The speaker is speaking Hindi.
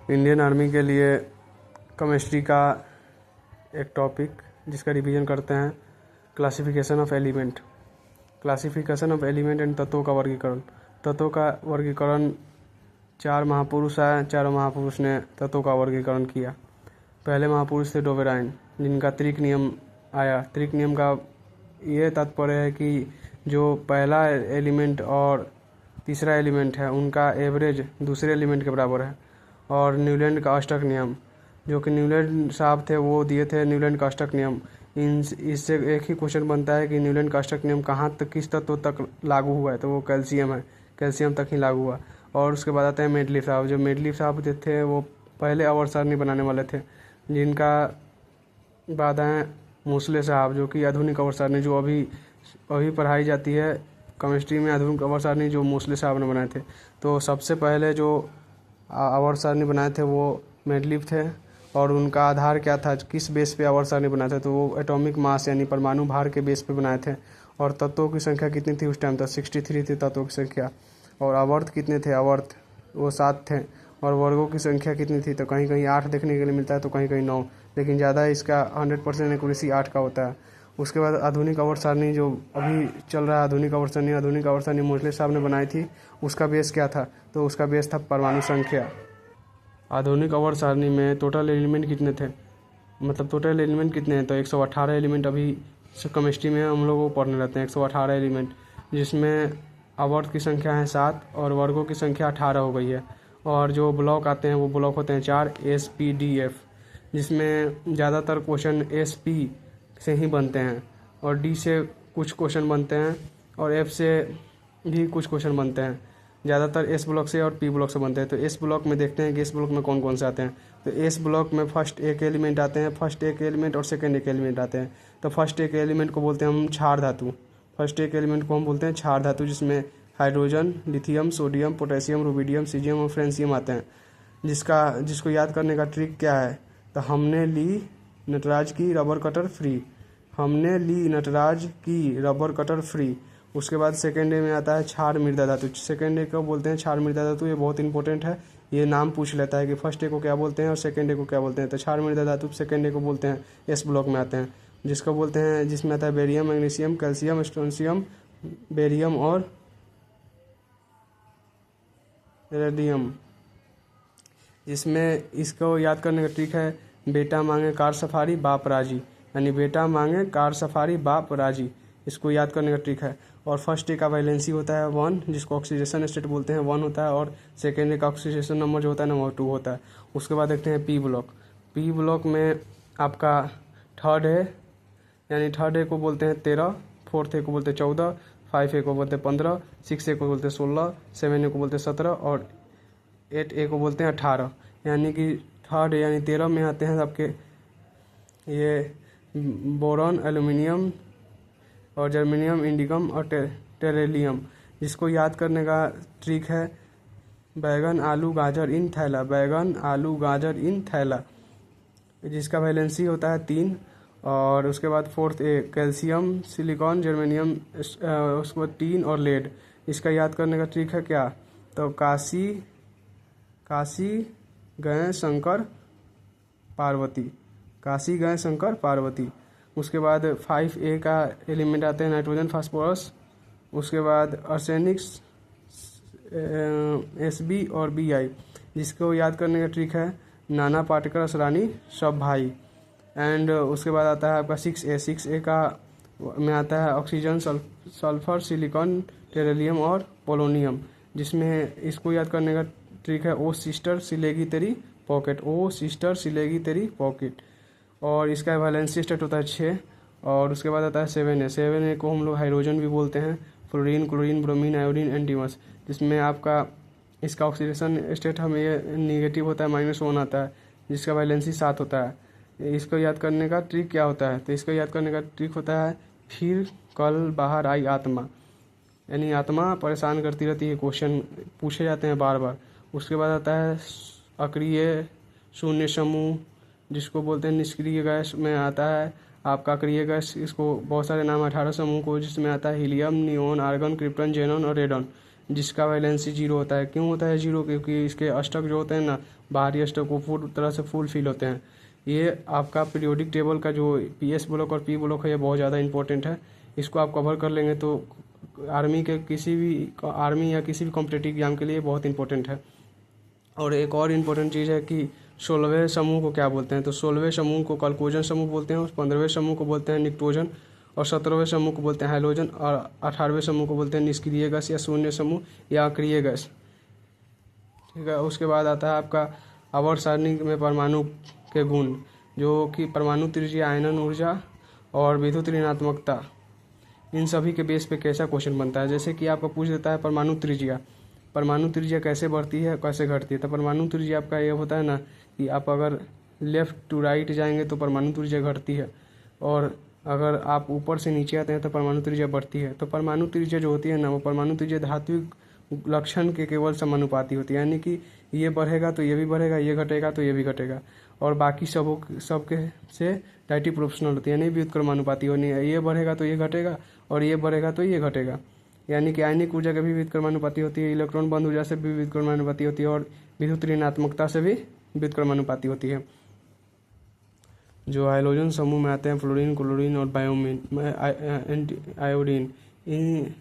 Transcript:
इंडियन आर्मी के लिए केमिस्ट्री का एक टॉपिक जिसका रिवीजन करते हैं, classification of element. Classification of element and तत्वों का वर्गीकरण। तत्वों का वर्गीकरण 4 महापुरुष आए, चारों महापुरुष ने तत्वों का वर्गीकरण किया। पहले महापुरुष थे डोबेराइन, जिनका त्रिक नियम आया। त्रिक नियम का ये तात्पर्य है कि जो पहला एलिमेंट और तीसरा एलिमेंट है उनका एवरेज दूसरे एलिमेंट के बराबर है। और न्यूलैंड का अष्टक नियम, जो कि न्यूलैंड साहब थे वो दिए थे न्यूलैंड का अष्टक नियम। इससे एक ही क्वेश्चन बनता है कि न्यूलैंड का अष्टक नियम कहाँ तक, किस तत्व तक लागू हुआ है, तो वो कैल्शियम है, कैल्शियम तक ही लागू हुआ। और उसके बाद आते हैं मेंडलीव साहब। जो मेंडलीव साहब थे वो पहले आवर्त सारणी बनाने वाले थे, जिनका बाद आए मोसले साहब, जो कि आधुनिक आवर्त सारणी जो अभी पढ़ाई जाती है केमिस्ट्री में, आधुनिक आवर्त सारणी जो मोसले साहब ने बनाए थे। तो सबसे पहले जो आवर्त सारणी बनाए थे वो मेंडलीव थे। और उनका आधार क्या था, किस बेस पे आवर्त सारणी बनाए थे, तो वो एटॉमिक मास यानी परमाणु भार के बेस पे बनाए थे। और तत्वों की संख्या कितनी थी उस टाइम तक, 63 थी तत्वों की संख्या। और आवर्त कितने थे, आवर्त वो 7 थे। और वर्गों की संख्या कितनी थी, तो कहीं कहीं 8 देखने के लिए मिलता है, तो कहीं कहीं 9, लेकिन ज़्यादा इसका 100% एक्यूरेसी 8 का होता है। उसके बाद आधुनिक आवर्त सारणी जो अभी चल रहा है, आधुनिक आवर्त सारणी मोसले साहब ने बनाई थी। उसका बेस क्या था, तो उसका बेस था परमाणु संख्या। आधुनिक आवर्त सारणी में टोटल एलिमेंट कितने थे, मतलब टोटल एलिमेंट कितने हैं, तो 118 एलिमेंट अभी केमिस्ट्री में हम लोग को पढ़ने रहते हैं। 118 एलिमेंट, जिसमें आवर्त की संख्या है 7 और वर्गों की संख्या 18 हो गई है। और जो ब्लॉक आते हैं वो ब्लॉक होते हैं 4, SPDF, जिसमें ज़्यादातर क्वेश्चन SP से ही बनते हैं और D से कुछ क्वेश्चन बनते हैं और F से भी कुछ क्वेश्चन बनते हैं। ज़्यादातर S ब्लॉक से और P ब्लॉक से बनते हैं। तो S ब्लॉक में देखते हैं कि S ब्लॉक में कौन कौन से आते हैं। तो S ब्लॉक में फर्स्ट एक एलिमेंट आते हैं, फर्स्ट एक एलिमेंट और सेकंड एक एलिमेंट आते हैं। तो फर्स्ट एक एलिमेंट को बोलते हैं हम क्षार धातु। फर्स्ट एक एलिमेंट को हम बोलते हैं क्षार धातु, जिसमें hydrogen, lithium, sodium, potassium, rubidium, caesium और फ्रेंसियम आते हैं। जिसको याद करने का ट्रिक क्या है, तो हमने ली नटराज की रबर कटर फ्री, हमने ली नटराज की रबर कटर फ्री। उसके बाद सेकेंड डे में आता है क्षार मृदा धातु। सेकेंड डे को बोलते हैं क्षार मृदा धातु। ये बहुत इंपॉर्टेंट है, ये नाम पूछ लेता है कि फर्स्ट डे को क्या बोलते हैं और सेकेंड डे को क्या बोलते हैं। तो क्षार मृदा धातु सेकेंड डे को बोलते हैं, S ब्लॉक में आते हैं, जिसको बोलते हैं, जिसमें आता है barium, magnesium, calcium, strontium, barium और रेडियम। जिसमें इसको याद करने का ट्रिक है, बेटा मांगे कार सफारी बाप राजी, यानी बेटा मांगे कार सफारी बाप राजी, इसको याद करने का ट्रिक है। और फर्स्ट डे का वैलेंसी होता है 1, जिसको ऑक्सीडेशन स्टेट बोलते हैं, 1 होता है। और सेकेंड डे का ऑक्सीडेशन नंबर जो होता है ना वो 2 होता है। उसके बाद देखते हैं P ब्लॉक। P ब्लॉक में आपका थर्ड है, यानी थर्ड ए को बोलते हैं 13, फोर्थ ए को बोलते हैं 14, 5 ए को बोलते हैं 15, 6 ए को बोलते हैं 16, 7 ए को बोलते हैं 17 और 8 ए को बोलते हैं 18। यानी कि थर्ड यानी 13 में आते हैं आपके ये बोरॉन, एल्यूमिनियम और जर्मेनियम, इंडिकम और टेरेलियम। जिसको याद करने का ट्रिक है, बैगन, आलू, गाजर इन थैला, बैगन, आलू, गाजर इन थैला, जिसका वैलेंसी होता है 3। और उसके बाद फोर्थ ए कैल्शियम, सिलिकॉन, जर्मेनियम, उसके बाद 3 और लेड। इसका याद करने का ट्रिक है क्या, तो काशी गए शंकर पार्वती, काशी गए शंकर पार्वती। उसके बाद 5A का एलिमेंट आते हैं नाइट्रोजन, फास्फोरस। उसके बाद आर्सेनिक, SB और BI। जिसको याद करने का ट्रिक है, नाना पाटेकर, असरानी, सब भाई। एंड उसके बाद आता है आपका 6A का में आता है ऑक्सीजन, सल्फर, सिलिकॉन, टेरेलियम और पोलोनियम। जिसमें इसको याद करने का ट्रिक है, ओ सिस्टर सिलेगी तेरी पॉकेट, ओ सिस्टर सिलेगी तेरी पॉकेट। और इसका वैलेंसी स्टेट होता है 6। और उसके बाद आता है 7A। 7A को हम लोग हाइड्रोजन भी बोलते हैं, फ्लोरीन, क्लोरीन, ब्रोमीन, आयोडीन, एंटीमस। जिसमें आपका इसका ऑक्सीडेशन स्टेट हमें ये निगेटिव होता है, -1 आता है, जिसका वैलेंसी 7 होता है। इसको याद करने का ट्रिक क्या होता है, तो इसको याद करने का ट्रिक होता है, फिर कल बाहर आई आत्मा, यानी आत्मा परेशान करती रहती है, क्वेश्चन पूछे जाते हैं बार बार। उसके बाद आता है अक्रिय शून्य समूह, जिसको बोलते हैं निष्क्रिय गैस में आता है आपका अक्रिय गैस। इसको बहुत सारे नाम 18 समूह को, जिसमें आता है helium, neon, argon, krypton, xenon और रेडॉन। जिसका वैलेंसी 0 होता है। क्यों होता है 0? क्योंकि इसके अष्टक जो होते हैं ना, बाहरी अष्टक, वो पूरी तरह से फुल फिल होते हैं। ये आपका पीरियोडिक टेबल का जो PS ब्लॉक और P ब्लॉक है, ये बहुत ज़्यादा इंपॉर्टेंट है। इसको आप कवर कर लेंगे तो आर्मी या किसी भी कॉम्पिटेटिव एग्जाम के लिए बहुत इंपॉर्टेंट है। और एक और इम्पोर्टेंट चीज़ है कि 16वें समूह को क्या बोलते हैं? तो 16वें समूह को कलकोजन समूह बोलते हैं, 15वें समूह को बोलते हैं निक्टोजन, और 17वें समूह को बोलते हैं हैलोजन, और 18वें समूह को बोलते हैं निष्क्रिय गैस या शून्य समूह या अक्रिय गैस। ठीक है। उसके बाद आता है आपका आवर्त सारणी में परमाणु के गुण, जो कि परमाणु त्रिज्या, आयनन ऊर्जा और विद्युत ऋणात्मकता, इन सभी के बेस पे कैसा क्वेश्चन बनता है। जैसे कि आपको पूछ देता है परमाणु त्रिज्या कैसे बढ़ती है, कैसे घटती है। तो परमाणु त्रिज्या आपका ये होता है ना कि आप अगर लेफ़्ट टू राइट जाएंगे तो परमाणु त्रिज्या घटती है, और अगर आप ऊपर से नीचे आते हैं तो परमाणु त्रिज्या बढ़ती है। तो परमाणु त्रिज्या जो होती है ना, वो परमाणु त्रिज्या धात्विक लक्षण के केवल समानुपाती होती है, यानी कि ये बढ़ेगा तो ये भी बढ़ेगा, ये घटेगा तो ये भी घटेगा, और बाकी सबके से डायरेक्टली प्रोपोर्शनल होती है, यानी व्युत्क्रमानुपाती होनी है। ये बढ़ेगा तो ये घटेगा, और ये बढ़ेगा तो ये घटेगा, यानी कि आयनिक ऊर्जा का भी व्युत्क्रमानुपाती होती है, इलेक्ट्रॉन बंद ऊर्जा से भी व्युत्क्रमानुपाती होती है, और विद्युत ऋणात्मकता से भी व्युत्क्रमानुपाती होती है। जो हाइड्रोजन समूह में आते हैं फ्लोरीन, क्लोरीन और बायोमीन, आयोडीन, इन